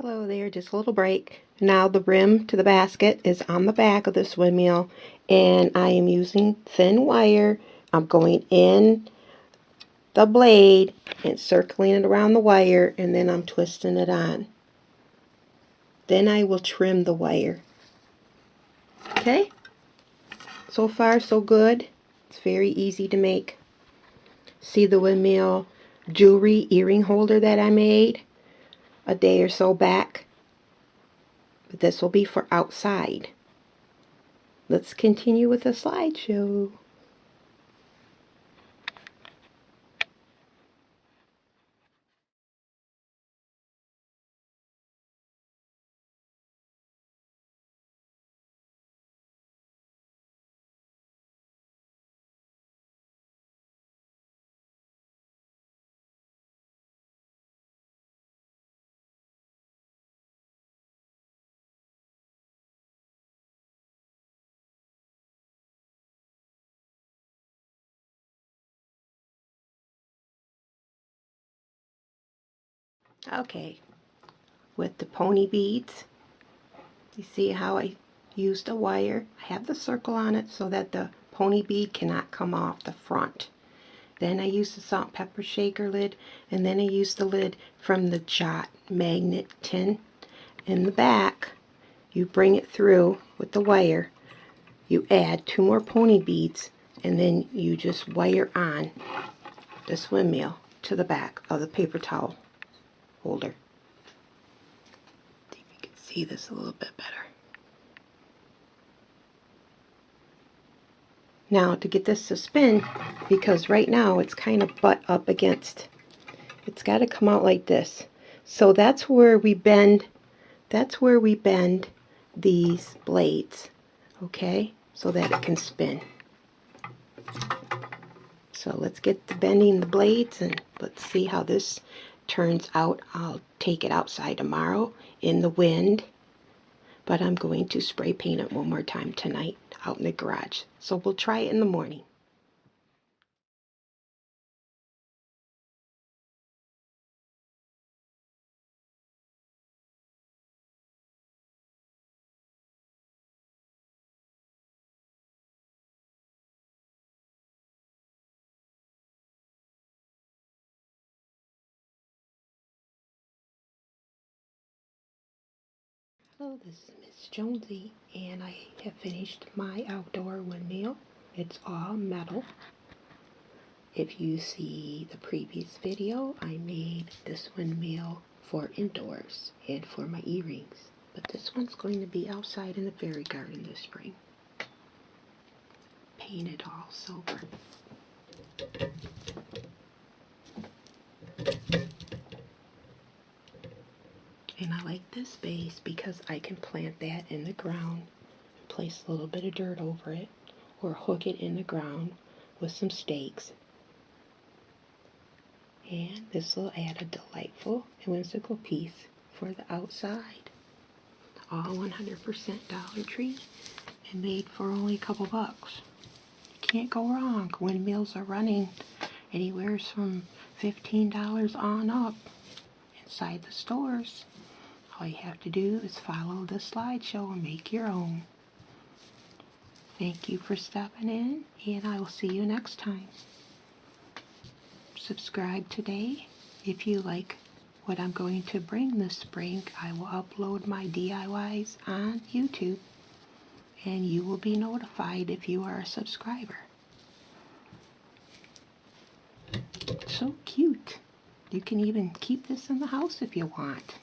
Hello there, just a little break. Now the rim to the basket is on the back of this windmill, and I am using thin wire. I'm going in the blade and circling it around the wire, and then I'm twisting it on. Then I will trim the wire. Okay? So far so good. It's very easy to make. See the windmill jewelry earring holder that I made a day or so back? But this will be for outside. Let's continue with the slideshow. Okay, with the pony beads, you see how I used a wire? I have the circle on it so that the pony bead cannot come off the front. Then I used the salt and pepper shaker lid, and then I used the lid from the Jot magnet tin. In the back, you bring it through with the wire. You add 2 more pony beads, and then you just wire on this windmill to the back of the paper towel holder. See if you can see this a little bit better. Now to get this to spin, because right now it's kind of butt up against, it's got to come out like this. So that's where we bend, these blades, okay, so that it can spin. So let's get to bending the blades and let's see how this turns out. I'll take it outside tomorrow in the wind, but I'm going to spray paint it one more time tonight out in the garage. So we'll try it in the morning. Hello, this is Miss Jonesy, and I have finished my outdoor windmill. It's all metal. If you see the previous video, I made this windmill for indoors and for my earrings. But this one's going to be outside in the fairy garden this spring. Painted all silver. And I like this base because I can plant that in the ground, place a little bit of dirt over it, or hook it in the ground with some stakes. And this will add a delightful and whimsical piece for the outside. All 100% Dollar Tree and made for only a couple bucks. You can't go wrong. Windmills are running anywhere from $15 on up inside the stores. All you have to do is follow the slideshow and make your own. Thank you for stopping in, and I will see you next time. Subscribe today. If you like what I'm going to bring this spring, I will upload my DIYs on YouTube, and you will be notified if you are a subscriber. So cute. You can even keep this in the house if you want.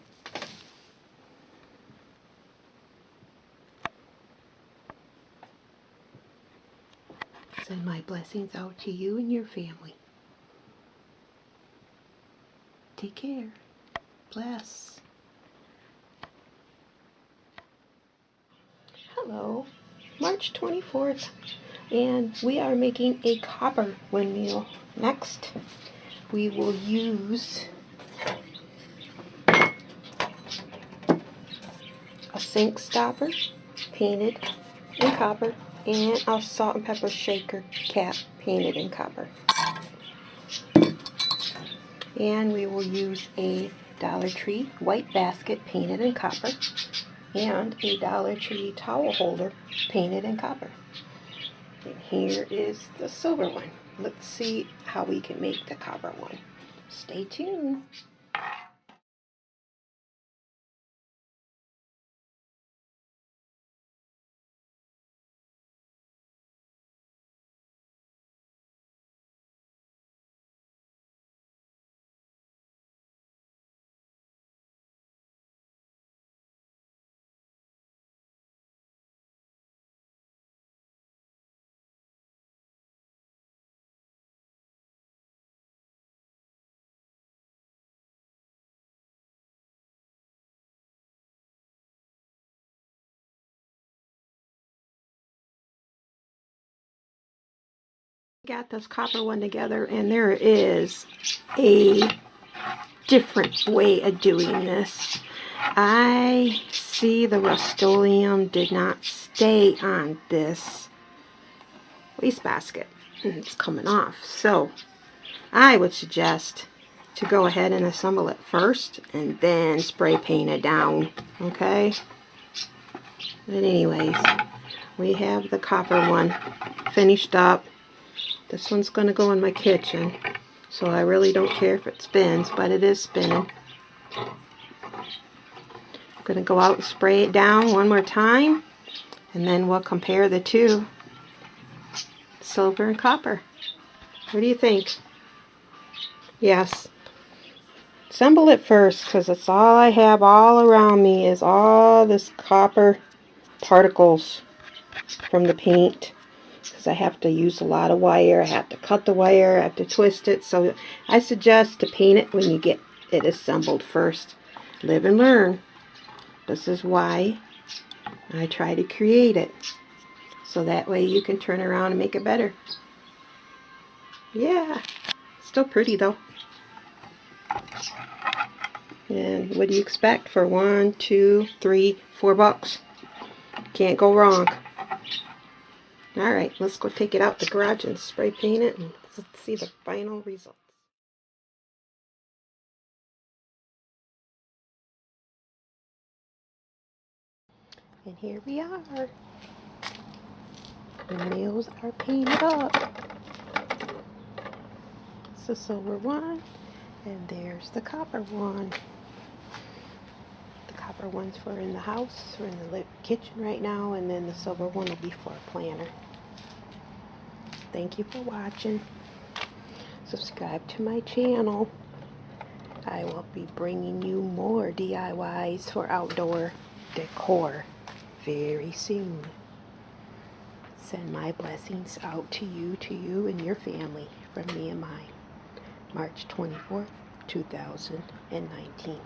Send my blessings out to you and your family. Take care. Bless. Hello. March 24th. And we are making a copper windmill. Next, we will use a sink stopper painted in copper, and a salt and pepper shaker cap painted in copper. And we will use a Dollar Tree white basket painted in copper and a Dollar Tree towel holder painted in copper. And here is the silver one. Let's see how we can make the copper one. Stay tuned. Got this copper one together, and there is a different way of doing this. I see the Rust-Oleum did not stay on this wastebasket. It's coming off. So I would suggest to go ahead and assemble it first and then spray paint it down. Okay? But anyways, we have the copper one finished up. This one's going to go in my kitchen, so I really don't care if it spins, but it is spinning. I'm going to go out and spray it down one more time, and then we'll compare the two, silver and copper. What do you think? Yes. Assemble it first, because that's all I have all around me is all this copper particles from the paint. Because I have to use a lot of wire. I have to cut the wire. I have to twist it. So I suggest to paint it when you get it assembled first. Live and learn. This is why I try to create it. So that way you can turn around and make it better. Yeah. Still pretty though. And what do you expect for $1, $2, $3, $4? Can't go wrong. Alright, let's go take it out the garage and spray paint it and let's see the final results. And here we are. The nails are painted up. It's the silver one, and there's the copper one. The copper one's for in the house or in the kitchen right now, and then the silver one will be for a planter. Thank you for watching. Subscribe to my channel. I will be bringing you more DIYs for outdoor decor very soon. Send my blessings out to you and your family from me and mine. March 24th, 2019.